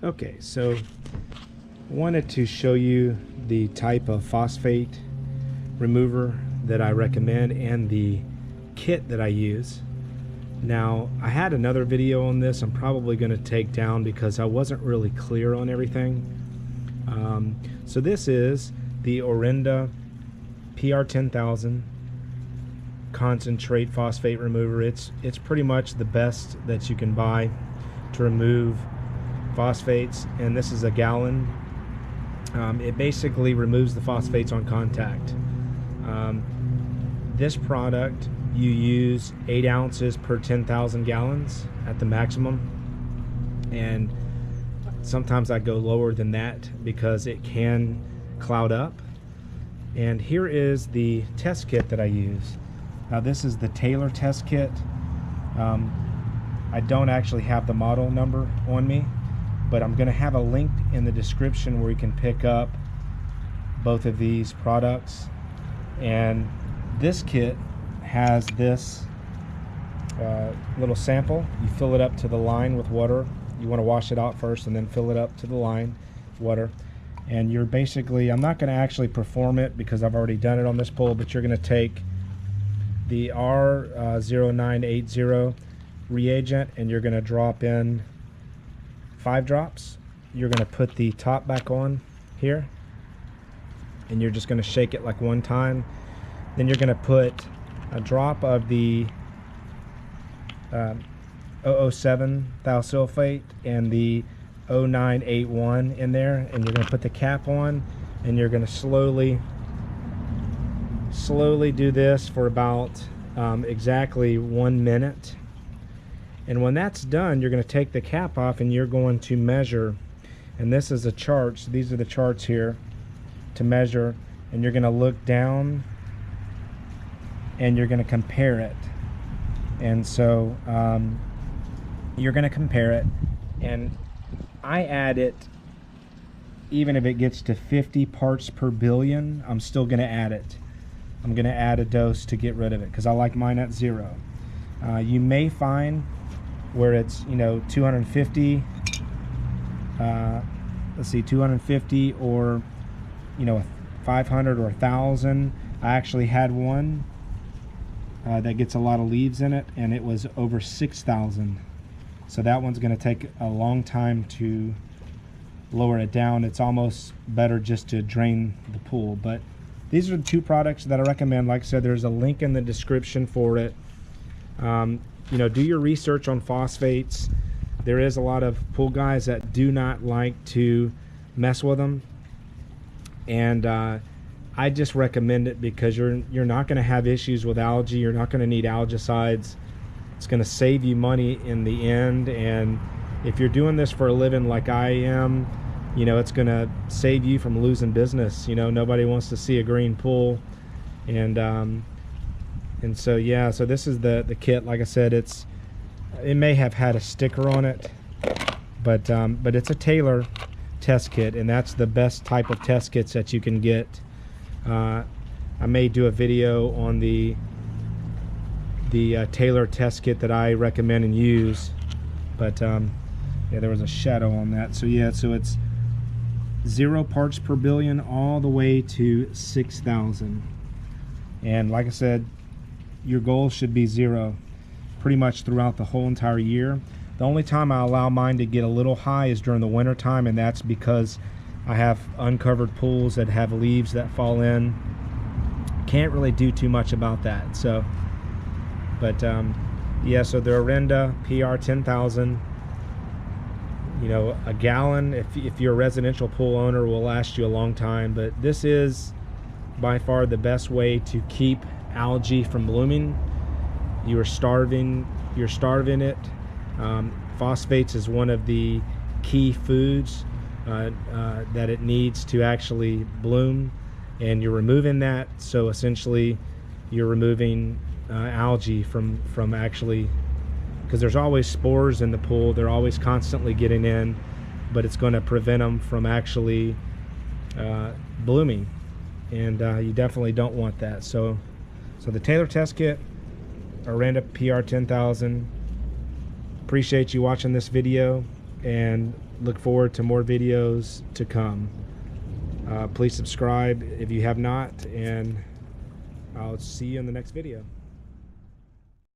Okay, so wanted to show you the type of phosphate remover that I recommend and the kit that I use. Now, I had another video on this I'm probably going to take down because I wasn't really clear on everything. So this is the Orenda PR 10,000 concentrate phosphate remover. It's pretty much the best that you can buy to remove phosphates, and this is a gallon. It basically removes the phosphates on contact. This product, you use 8 ounces per 10,000 gallons at the maximum, and sometimes I go lower than that because it can cloud up. And here is the test kit that I use. Now this is the Taylor test kit. I don't actually have the model number on me, but I'm going to have a link in the description where you can pick up both of these products. And this kit has this little sample. You fill it up to the line with water. You want to wash it out first and then fill it up to the line with water. And you're basically, I'm not going to actually perform it because I've already done it on this pool, but you're going to take the R0980 reagent and you're going to drop in 5 drops. You're going to put the top back on here and you're just going to shake it like 1 time. Then you're going to put a drop of the 007 thiosulfate and the 0981 in there, and you're going to put the cap on, and you're going to slowly do this for about exactly 1 minute. And when that's done, you're going to take the cap off and you're going to measure, and this is a chart, so these are the charts here to measure, and you're going to look down and you're going to compare it. And so you're going to compare it, and I add it, even if it gets to 50 parts per billion, I'm still going to add it. I'm going to add a dose to get rid of it because I like mine at 0. You may find where it's, 250, let's see, 250 or 500 or 1,000. I actually had one that gets a lot of leaves in it, and it was over 6,000. So that one's going to take a long time to lower it down. It's almost better just to drain the pool. But these are the 2 products that I recommend. Like I said, there's a link in the description for it. Do your research on phosphates. There is a lot of pool guys that do not like to mess with them, and I just recommend it because you're not going to have issues with algae. You're not going to need algicides. It's going to save you money in the end, and if you're doing this for a living like I am, it's going to save you from losing business. Nobody wants to see a green pool, and so yeah. So this is the kit. Like I said, it may have had a sticker on it, but it's a Taylor test kit, and that's the best type of test kits that you can get. I may do a video on the Taylor test kit that I recommend and use, but yeah, there was a shadow on that. So yeah, so it's 0 parts per billion all the way to 6,000, and like I said, your goal should be 0 pretty much throughout the whole entire year. The only time I allow mine to get a little high is during the winter time, and that's because I have uncovered pools that have leaves that fall in. Can't really do too much about that. So, but yeah, so the Orenda PR 10,000, a gallon, if you're a residential pool owner, will last you a long time. But this is by far the best way to keep algae from blooming. You're starving it. Phosphates is one of the key foods that it needs to actually bloom, and you're removing that. So essentially you're removing algae from actually, because there's always spores in the pool, they're always constantly getting in, but it's going to prevent them from actually blooming, and you definitely don't want that. So the Taylor test kit, Orenda PR 10,000. Appreciate you watching this video, and look forward to more videos to come. Please subscribe if you have not, and I'll see you in the next video.